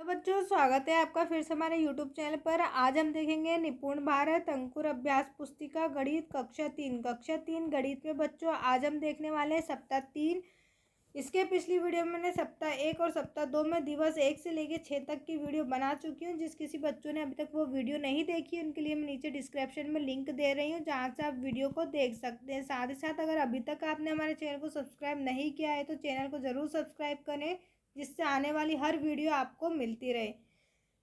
तो बच्चों स्वागत है आपका फिर से हमारे यूट्यूब चैनल पर। आज हम देखेंगे निपुण भारत अंकुर अभ्यास पुस्तिका गणित कक्षा 3 गणित में बच्चों आज हम देखने वाले हैं सप्ताह 3। इसके पिछली वीडियो में मैंने सप्ताह 1 और सप्ताह 2 में दिवस 1 से लेकर 6 तक की वीडियो बना चुकी हूँ। जिस किसी बच्चों ने अभी तक वो वीडियो नहीं देखी उनके लिए मैं नीचे डिस्क्रिप्शन में लिंक दे रही हूँ, जहाँ से आप वीडियो को देख सकते हैं। साथ ही साथ अगर अभी तक आपने हमारे चैनल को सब्सक्राइब नहीं किया है तो चैनल को ज़रूर सब्सक्राइब करें, जिससे आने वाली हर वीडियो आपको मिलती रहे।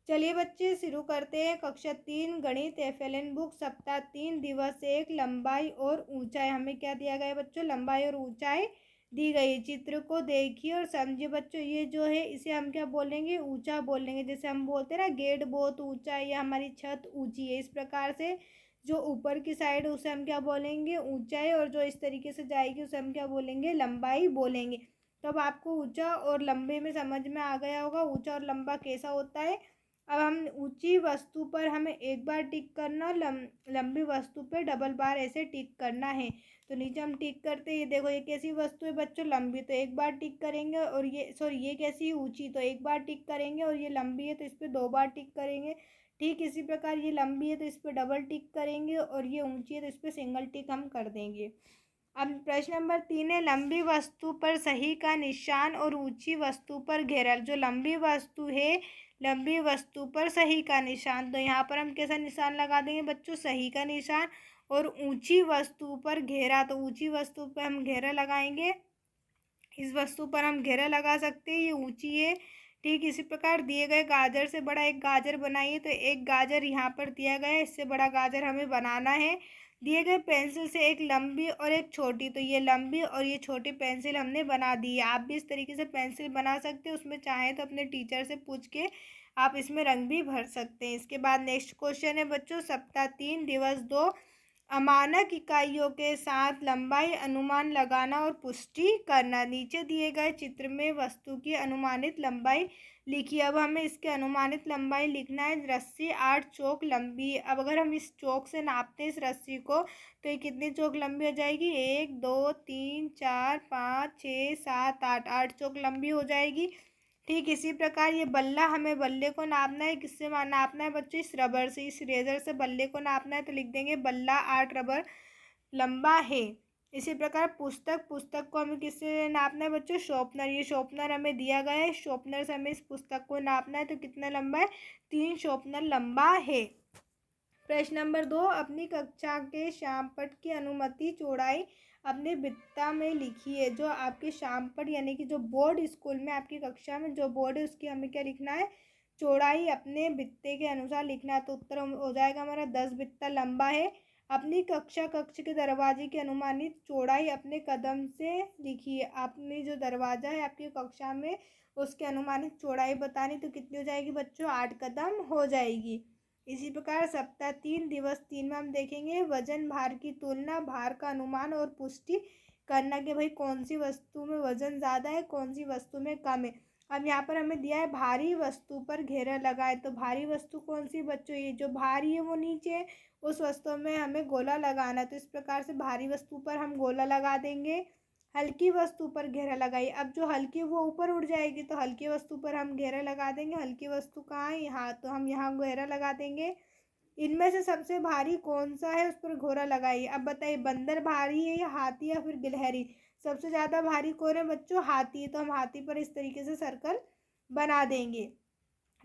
चलिए बच्चे शुरू करते हैं। कक्षा 3 गणित FLN बुक सप्ताह 3 दिवस 1 लंबाई और ऊंचाई। हमें क्या दिया गया है बच्चों? लंबाई और ऊंचाई दी गई। चित्र को देखिए और समझिए बच्चों। ये जो है इसे हम क्या बोलेंगे? ऊंचा बोलेंगे। जैसे हम बोलते हैं ना गेट बहुत ऊंचा है या हमारी छत ऊंची है, इस प्रकार से जो ऊपर की साइड उसे हम क्या बोलेंगे? ऊंचाई। और जो इस तरीके से जाएगी उसे हम क्या बोलेंगे? लंबाई बोलेंगे। तो अब आपको ऊंचा और लंबे में समझ में आ गया होगा ऊंचा और लंबा कैसा होता है। अब हम ऊंची वस्तु पर हमें एक बार टिक करना, लंबी वस्तु पर डबल बार ऐसे टिक करना है। तो नीचे हम टिक करते हैं। ये देखो ये कैसी वस्तु है बच्चों? लंबी, तो एक बार टिक करेंगे। और ये कैसी है? ऊंची, तो एक बार टिक करेंगे। और ये लंबी है तो इस पर 2 बार टिक करेंगे। ठीक इसी प्रकार ये लंबी है तो इस पर डबल टिक करेंगे, और ये ऊंची है तो इस पर सिंगल टिक हम कर देंगे। अब प्रश्न नंबर 3 है लंबी वस्तु पर सही का निशान और ऊंची वस्तु पर घेरा। जो लंबी वस्तु है, लंबी वस्तु पर सही का निशान, तो यहाँ पर हम कैसा निशान लगा देंगे बच्चों? सही का निशान। और ऊंची वस्तु पर घेरा, तो ऊंची वस्तु पर हम घेरा लगाएंगे। इस वस्तु पर हम घेरा लगा सकते हैं, ये ऊंची है। ठीक इसी प्रकार दिए गए गाजर से बड़ा एक गाजर बनाइए, तो एक गाजर यहाँ पर दिया गया है, इससे बड़ा गाजर हमें बनाना है। दिए गए पेंसिल से एक लंबी और एक छोटी, तो ये लंबी और ये छोटी पेंसिल हमने बना दी है। आप भी इस तरीके से पेंसिल बना सकते हैं। उसमें चाहें तो अपने टीचर से पूछ के आप इसमें रंग भी भर सकते हैं। इसके बाद नेक्स्ट क्वेश्चन है बच्चों सप्ताह 3 दिवस 2 अमानक इकाइयों के साथ लंबाई अनुमान लगाना और पुष्टि करना। नीचे दिए गए चित्र में वस्तु की अनुमानित लंबाई लिखिए। अब हमें इसके अनुमानित लंबाई लिखना है। रस्सी 8 चौक लंबी है। अब अगर हम इस चौक से नापते हैं इस रस्सी को, तो ये कितनी चौक लंबी हो जाएगी? 1 2 3 4 5 6 7 8, 8 चौक लंबी हो जाएगी। ठीक इसी प्रकार ये बल्ला, हमें बल्ले को नापना है। किससे नापना है बच्चों? इस रबर से, इस रेजर से बल्ले को नापना है। तो लिख देंगे बल्ला 8 रबर लंबा है। इसी प्रकार पुस्तक, पुस्तक को हमें किससे नापना है बच्चों? शॉर्पनर, ये शॉर्पनर हमें दिया गया है। शॉर्पनर से हमें इस पुस्तक को नापना है। तो कितना लंबा है? 3 शॉर्पनर लंबा है। प्रश्न नंबर 2 अपनी कक्षा के श्यामपट्ट की अनुमति चौड़ाई अपने बित्ता में लिखिए। जो आपके श्यामपट्ट यानी कि जो बोर्ड स्कूल में आपकी कक्षा में जो बोर्ड है उसकी हमें क्या लिखना है? चौड़ाई अपने बित्ते के अनुसार लिखना है। तो उत्तर हो जाएगा हमारा 10 बित्ता लंबा है। अपनी कक्ष के दरवाजे की अनुमानित चौड़ाई अपने कदम से लिखिए। आपने जो दरवाज़ा है आपकी कक्षा में उसकी अनुमानित चौड़ाई बतानी, तो कितनी हो जाएगी बच्चों? 8 कदम हो जाएगी। इसी प्रकार सप्ताह 3 दिवस 3 में हम देखेंगे वजन भार की तुलना, भार का अनुमान और पुष्टि करना कि भाई कौन सी वस्तु में वजन ज़्यादा है, कौन सी वस्तु में कम है। अब यहाँ पर हमें दिया है भारी वस्तु पर घेरा लगाए। तो भारी वस्तु कौन सी बच्चों? ये जो भारी है वो नीचे है, उस वस्तु में हमें गोला लगाना है। तो इस प्रकार से भारी वस्तु पर हम गोला लगा देंगे। हल्की वस्तु पर घेरा लगाइए। अब जो हल्की है वो ऊपर उड़ जाएगी, तो हल्की वस्तु पर हम घेरा लगा देंगे। हल्की वस्तु कहाँ है? यहाँ, तो हम यहाँ घेरा लगा देंगे। इनमें से सबसे भारी कौन सा है उस पर घोरा लगाइए। अब बताइए बंदर भारी है या हाथी या फिर गिलहरी? सबसे ज़्यादा भारी कौन है बच्चों? हाथी है। तो हम हाथी पर इस तरीके से सर्कल बना देंगे।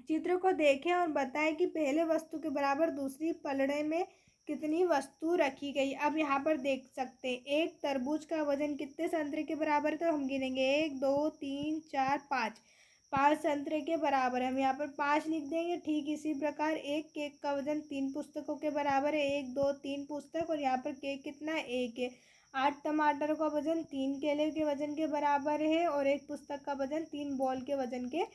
चित्र को देखें और बताएं कि पहले वस्तु के बराबर दूसरी पलड़े में कितनी वस्तु रखी गई। अब यहाँ पर देख सकते हैं एक तरबूज का वजन कितने संतरे के बराबर है? तो हम गिनेंगे 1 2 3 4 5, 5 संतरे के बराबर है। हम यहाँ पर 5 लिख देंगे। ठीक इसी प्रकार एक केक का वजन 3 पुस्तकों के बराबर है। 1 2 3 पुस्तक, और यहाँ पर केक कितना है? 1 है। 8 टमाटर का वजन 3 केले के वजन के बराबर है, और एक पुस्तक का वजन 3 बॉल के वजन के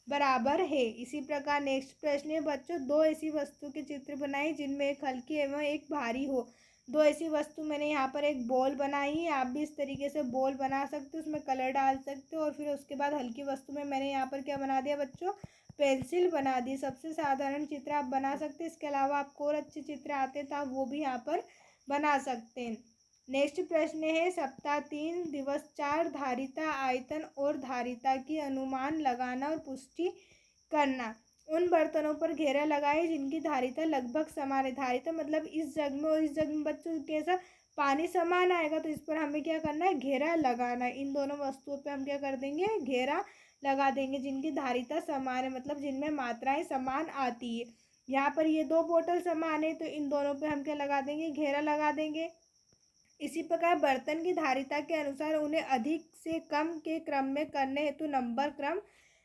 बराबर है। इसी प्रकार नेक्स्ट प्रश्न है बच्चों दो ऐसी वस्तु के चित्र बनाई जिनमें एक हल्की एवं एक भारी हो। दो ऐसी वस्तु, मैंने यहाँ पर एक बॉल बनाई है। आप भी इस तरीके से बॉल बना सकते हो, उसमें कलर डाल सकते हो। और फिर उसके बाद हल्की वस्तु में मैंने यहाँ पर क्या बना दिया बच्चों? पेंसिल बना दी। सबसे साधारण चित्र आप बना सकते हैं। इसके अलावा आपको और अच्छे चित्र आते हैं तो आप वो भी यहाँ पर बना सकते हैं। नेक्स्ट प्रश्न है सप्ताह 3 दिवस 4 धारिता आयतन और धारिता की अनुमान लगाना और पुष्टि करना। उन बर्तनों पर घेरा लगाए जिनकी धारिता लगभग समान है। धारिता मतलब इस जग में और इस जग में बच्चों कैसा पानी समान आएगा, तो इस पर हमें क्या करना है, घेरा लगाना है। इन दोनों वस्तुओं पे हम क्या कर देंगे, घेरा लगा देंगे जिनकी धारिता समान है, मतलब जिनमें मात्राएं समान आती है। यहाँ पर ये दो बोतल समान है तो इन दोनों पे हम क्या लगा देंगे, घेरा लगा देंगे। इसी प्रकार बर्तन की धारिता के अनुसार उन्हें अधिक से कम के क्रम में करने हेतु नंबर क्रम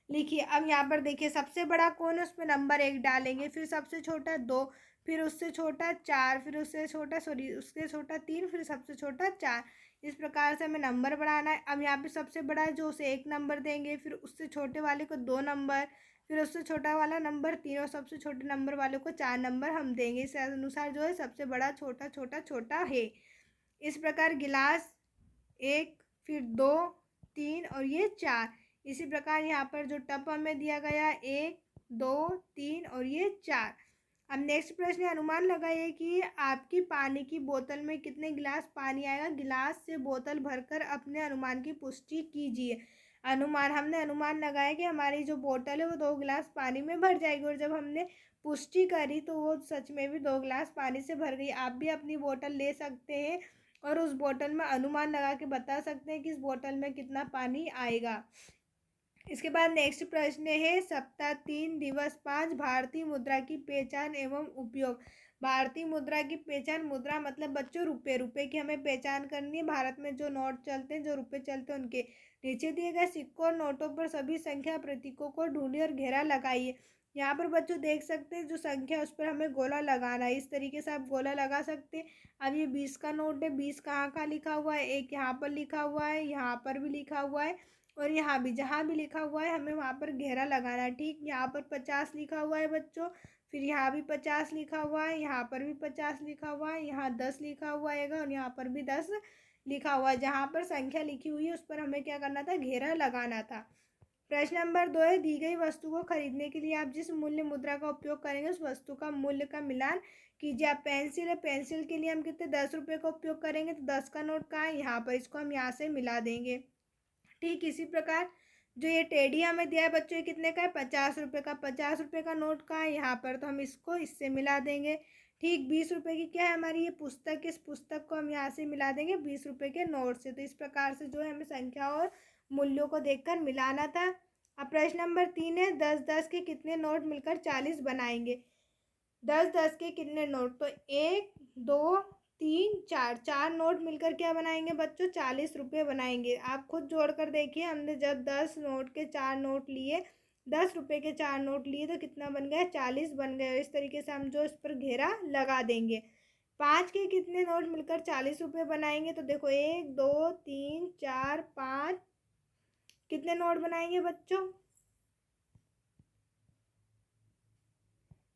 लिखिए। अब यहाँ पर देखिए सबसे बड़ा कौन है, उस पर नंबर 1 डालेंगे, फिर सबसे छोटा 2, फिर उससे छोटा 4, फिर उससे छोटा उससे छोटा 3, फिर सबसे छोटा 4। इस प्रकार से हमें नंबर बढ़ाना है। अब यहाँ पे सबसे बड़ा है जो उसे 1 नंबर देंगे, फिर उससे छोटे वाले को 2 नंबर, फिर उससे छोटा वाला नंबर 3 और सबसे छोटे नंबर वाले को 4 नंबर हम देंगे। इस अनुसार जो है सबसे बड़ा छोटा छोटा छोटा है। इस प्रकार गिलास 1, फिर 2, 3 और ये 4। इसी प्रकार यहाँ पर जो टब हमें दिया गया 1, 2, 3 और ये 4। अब नेक्स्ट प्रश्न है, अनुमान लगाइए कि आपकी पानी की बोतल में कितने गिलास पानी आएगा। गिलास से बोतल भरकर अपने अनुमान की पुष्टि कीजिए। हमने अनुमान लगाया कि हमारी जो बोतल है वो 2 गिलास पानी में भर जाएगी, और जब हमने पुष्टि करी तो वो सच में भी 2 गिलास पानी से भर गई। आप भी अपनी बोतल ले सकते हैं और उस बोतल में अनुमान लगा के बता सकते हैं कि इस बोतल में कितना पानी आएगा। इसके बाद नेक्स्ट प्रश्न है, सप्ताह 3 दिवस 5 भारतीय मुद्रा की पहचान एवं उपयोग। भारतीय मुद्रा की पहचान, मुद्रा मतलब बच्चों रुपए, रुपए की हमें पहचान करनी है। भारत में जो नोट चलते हैं, जो रुपए चलते हैं, उनके नीचे दिए गए सिक्कों और नोटों पर सभी संख्या प्रतीकों को ढूंढिए और घेरा लगाइए। यहाँ पर बच्चों देख सकते हैं जो संख्या उस पर हमें गोला लगाना है। इस तरीके से आप गोला लगा सकते हैं। अब ये 20 का नोट है, 20 कहाँ कहाँ लिखा हुआ है, एक यहाँ पर लिखा हुआ है, यहाँ पर भी लिखा हुआ है, और यहाँ भी जहाँ भी लिखा हुआ है हमें वहाँ पर घेरा लगाना है। ठीक, यहाँ पर 50 लिखा हुआ है बच्चों, फिर यहाँ भी 50 लिखा हुआ है, यहाँ पर भी 50 लिखा हुआ है, यहाँ 10 लिखा हुआ है और यहाँ पर भी 10 लिखा हुआ है। जहाँ पर संख्या लिखी हुई है उस पर हमें क्या करना था, घेरा लगाना था। प्रश्न नंबर 2 है, दी गई वस्तु को खरीदने के लिए आप जिस मूल्य मुद्रा का उपयोग करेंगे उस वस्तु का मूल्य का मिलान कीजिए। आप पेंसिल है, पेंसिल के लिए हम कितने 10 रुपये का उपयोग करेंगे, तो 10 का नोट कहाँ है, यहाँ पर, इसको हम यहाँ से मिला देंगे। ठीक इसी प्रकार जो ये टेडी हमें दिया है बच्चों, ये कितने का है, 50 रुपये का। 50 रुपये का नोट कहाँ है, यहाँ पर, तो हम इसको इससे मिला देंगे। ठीक 20 रुपये की क्या है हमारी ये पुस्तक, इस पुस्तक को हम यहाँ से मिला देंगे 20 रुपये के नोट से। तो इस प्रकार से जो है हमें संख्या और मूल्यों को देखकर मिलाना था। अब प्रश्न नंबर 3 है, 10-10 के कितने नोट मिलकर 40 बनाएंगे। 10-10 के कितने नोट, तो 1, 2, 3, 4, 4 नोट मिलकर क्या बनाएंगे बच्चों, 40 रुपये बनाएंगे। आप खुद जोड़कर देखिए, हमने जब 10 नोट के 4 नोट लिए, 10 रुपये के 4 नोट लिए तो कितना बन गया, 40 बन गए। इस तरीके से हम जो इस पर घेरा लगा देंगे। 5 के कितने नोट मिलकर 40 रुपये बनाएंगे, तो देखो 1, 2, 3, 4, 5 कितने नोट बनाएंगे बच्चों,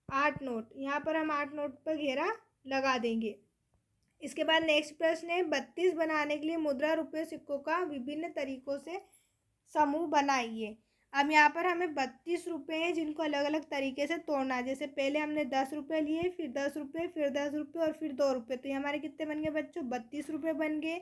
8 नोट। यहाँ पर हम 8 नोट पर घेरा लगा देंगे। इसके बाद नेक्स्ट प्रश्न है, 32 बनाने के लिए मुद्रा रुपये सिक्कों का विभिन्न तरीकों से समूह बनाइए। अब यहाँ पर हमें 32 रुपये हैं जिनको अलग अलग तरीके से तोड़ना है। जैसे पहले हमने 10 रुपये लिए, फिर 10 रुपये, फिर 10 रुपये और फिर 2 रुपये, तो ये हमारे कितने बन गए बच्चों, 32 रुपये बन गए।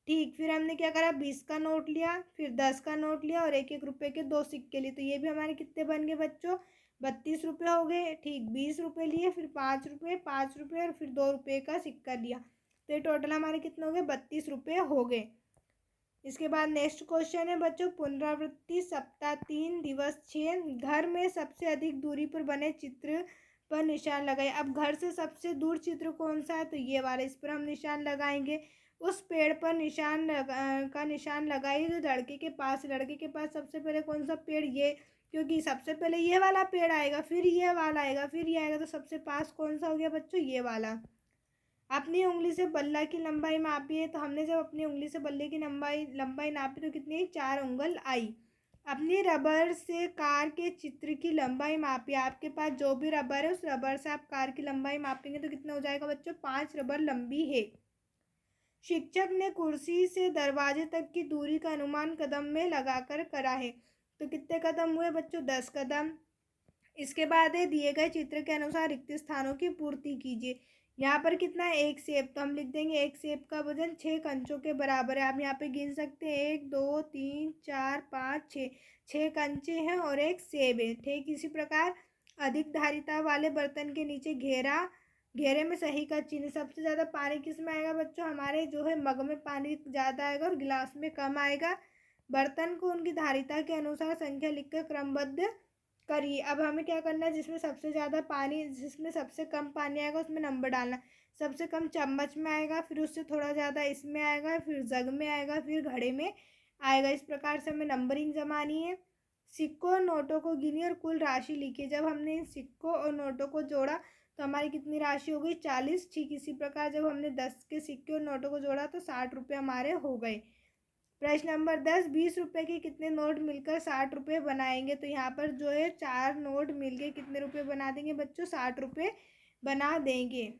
ठीक, फिर हमने क्या करा, 20 का नोट लिया, फिर 10 का नोट लिया और 1-1 रुपये के 2 सिक्के लिए, तो ये भी हमारे कितने बन गए बच्चों, 32 रुपये हो गए। ठीक, 20 रुपये लिए, फिर 5 रुपये, 5 रुपये और फिर 2 रुपये का सिक्का लिया, तो ये टोटल हमारे कितने हो गए, 32 रुपये हो गए। इसके बाद नेक्स्ट क्वेश्चन है बच्चों, पुनरावृत्ति सप्ताह 3 दिवस 6, घर में सबसे अधिक दूरी पर बने चित्र पर निशान लगाए। अब घर से सबसे दूर चित्र कौन सा है, तो ये वाला, इस पर हम निशान लगाएंगे। उस पेड़ पर निशान लगाइए जो लड़के के पास, लड़के के पास सबसे पहले कौन सा पेड़, ये, क्योंकि सबसे पहले ये वाला पेड़ आएगा, फिर ये वाला आएगा, फिर ये आएगा, तो सबसे पास कौन सा हो गया बच्चों, ये वाला। अपनी उंगली से बल्ला की लंबाई मापी है, तो हमने जब अपनी उंगली से बल्ले की लंबाई नापी तो कितनी, 4 उंगल आई। अपनी रबर से कार के चित्र की लंबाई मापी, आपके पास जो भी रबर है उस रबर से आप कार की लंबाई मापेंगे तो कितना हो जाएगा बच्चों, 5 रबर लंबी है। शिक्षक ने कुर्सी से दरवाजे तक की दूरी का अनुमान कदम में लगाकर करा है, तो कितने कदम हुए बच्चों, 10 कदम। इसके बाद है, दिए गए चित्र के अनुसार रिक्त स्थानों की पूर्ति कीजिए। यहाँ पर कितना है, 1 सेब, तो हम लिख देंगे 1 सेब का वजन 6 कंचों के बराबर है। आप यहाँ पे गिन सकते हैं 1 2 3 4 5 6, 6 कंचे हैं और 1 सेब है। ठीक इसी प्रकार अधिक धारिता वाले बर्तन के नीचे घेरे में सही का चिन्ह। सबसे ज़्यादा पानी किस में आएगा बच्चों, हमारे जो है मग में पानी ज़्यादा आएगा और गिलास में कम आएगा। बर्तन को उनकी धारिता के अनुसार संख्या लिखकर क्रमबद्ध करिए। अब हमें क्या करना है, जिसमें सबसे ज़्यादा पानी, जिसमें सबसे कम पानी आएगा उसमें नंबर डालना। सबसे कम चम्मच में आएगा, फिर उससे थोड़ा ज़्यादा इसमें आएगा, फिर जग में आएगा, फिर घड़े में आएगा। इस प्रकार से हमें नंबरिंग जमानी है। सिक्कों और नोटों को गिनिए और कुल राशि लिखिए। जब हमने इन सिक्कों और नोटों को जोड़ा तो हमारी कितनी राशि हो गई, 40। ठीक इसी प्रकार जब हमने 10 के सिक्के और नोटों को जोड़ा तो 60 रुपये हमारे हो गए। प्रश्न नंबर 10, 20 रुपये के कितने नोट मिलकर 60 रुपये बनाएंगे। तो यहाँ पर जो है 4 नोट मिलके कितने रुपये बना देंगे बच्चों, 60 रुपये बना देंगे।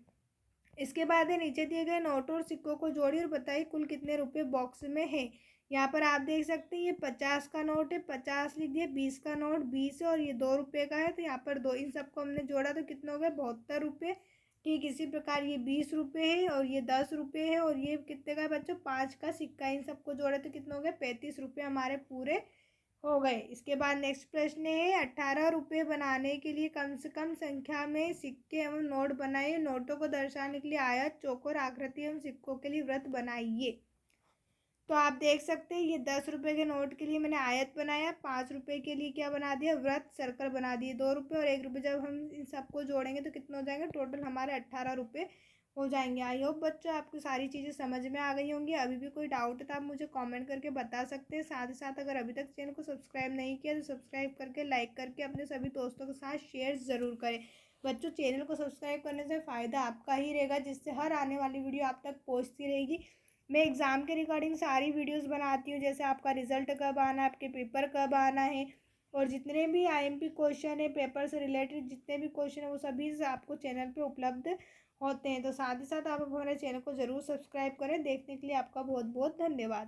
इसके बाद है नीचे दिए गए नोटों और सिक्कों को जोड़िए और बताइए कुल कितने रुपये बॉक्स में है। यहाँ पर आप देख सकते हैं ये 50 का नोट है, 50 लिख दिया। 20 का नोट 20 है और ये 2 रुपये का है, तो यहाँ पर 2, इन सबको हमने जोड़ा तो कितना हो गया, 72 रुपये। ठीक इसी प्रकार ये 20 रुपये है और ये 10 रुपये है और ये कितने का है बच्चों, 5 का सिक्का। इन सबको जोड़े तो कितना हो गया, 35 रुपये हमारे पूरे हो गए। इसके बाद नेक्स्ट प्रश्न है, 18 रुपये बनाने के लिए कम से कम संख्या में सिक्के एवं नोट बनाइए। नोटों को दर्शाने के लिए आयत, चौकोर आकृति एवं सिक्कों के लिए वृत्त बनाइए। तो आप देख सकते हैं ये 10 रुपये के नोट के लिए मैंने आयत बनाया, 5 रुपये के लिए क्या बना दिया, वृत्त, सर्कल बना दिए। 2 रुपये और 1 रुपये जब हम इन सबको जोड़ेंगे तो कितना हो जाएंगे, टोटल हमारे 18 रुपये हो जाएंगे। आई होप बच्चों आपको सारी चीज़ें समझ में आ गई होंगी। अभी भी कोई डाउट है तो आप मुझे कमेंट करके बता सकते हैं। साथ ही साथ अगर अभी तक चैनल को सब्सक्राइब नहीं किया तो सब्सक्राइब करके, लाइक करके अपने सभी दोस्तों के साथ शेयर ज़रूर करें। बच्चों चैनल को सब्सक्राइब करने से फ़ायदा आपका ही रहेगा, जिससे हर आने वाली वीडियो आप तक पहुँचती रहेगी। मैं एग्ज़ाम के रिगार्डिंग सारी वीडियोस बनाती हूँ, जैसे आपका रिज़ल्ट कब आना है, आपके पेपर कब आना है, और जितने भी आईएमपी क्वेश्चन है, पेपर से रिलेटेड जितने भी क्वेश्चन है वो सभी आपको चैनल पे उपलब्ध होते हैं। तो साथ ही साथ आप हमारे चैनल को ज़रूर सब्सक्राइब करें। देखने के लिए आपका बहुत बहुत धन्यवाद।